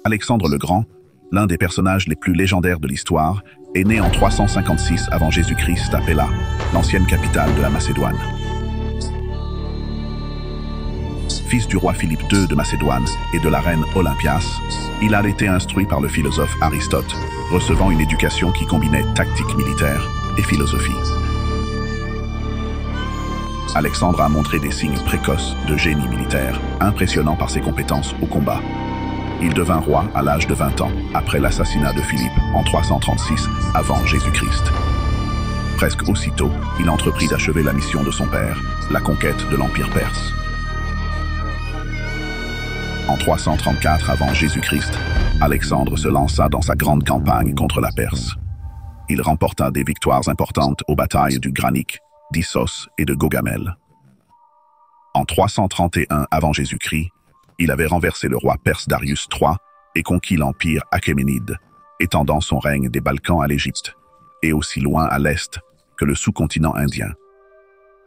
Alexandre le Grand, l'un des personnages les plus légendaires de l'histoire, est né en 356 avant Jésus-Christ à Pella, l'ancienne capitale de la Macédoine. Fils du roi Philippe II de Macédoine et de la reine Olympias, il a été instruit par le philosophe Aristote, recevant une éducation qui combinait tactique militaire et philosophie. Alexandre a montré des signes précoces de génie militaire, impressionnant par ses compétences au combat. Il devint roi à l'âge de 20 ans, après l'assassinat de Philippe en 336 avant Jésus-Christ. Presque aussitôt, il entreprit d'achever la mission de son père, la conquête de l'Empire perse. En 334 avant Jésus-Christ, Alexandre se lança dans sa grande campagne contre la Perse. Il remporta des victoires importantes aux batailles du Granique, d'Issos et de Gaugamel. En 331 avant Jésus-Christ, il avait renversé le roi perse Darius III et conquis l'empire achéménide, étendant son règne des Balkans à l'Égypte, et aussi loin à l'est que le sous-continent indien.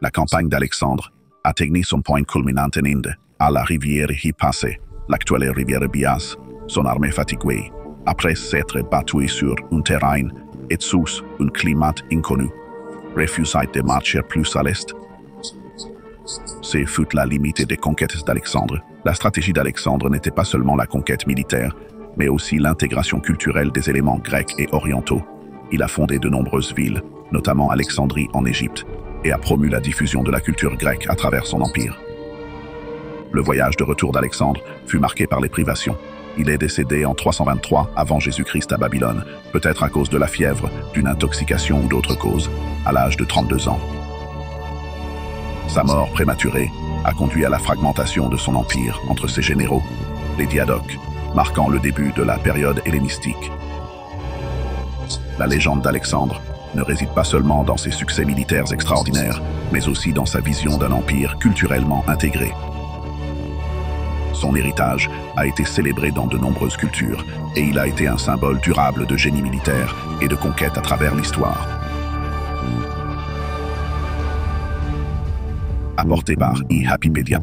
La campagne d'Alexandre atteignit son point culminant en Inde, à la rivière Hypace, l'actuelle rivière Bias, son armée fatiguée, après s'être battue sur un terrain et sous un climat inconnu, refusa de marcher plus à l'est. C'est fut la limite des conquêtes d'Alexandre. La stratégie d'Alexandre n'était pas seulement la conquête militaire, mais aussi l'intégration culturelle des éléments grecs et orientaux. Il a fondé de nombreuses villes, notamment Alexandrie en Égypte, et a promu la diffusion de la culture grecque à travers son empire. Le voyage de retour d'Alexandre fut marqué par les privations. Il est décédé en 323 avant Jésus-Christ à Babylone, peut-être à cause de la fièvre, d'une intoxication ou d'autres causes, à l'âge de 32 ans. Sa mort prématurée a conduit à la fragmentation de son empire entre ses généraux, les diadoques, marquant le début de la période hellénistique. La légende d'Alexandre ne réside pas seulement dans ses succès militaires extraordinaires, mais aussi dans sa vision d'un empire culturellement intégré. Son héritage a été célébré dans de nombreuses cultures et il a été un symbole durable de génie militaire et de conquête à travers l'histoire. Apporté par eHappypedia.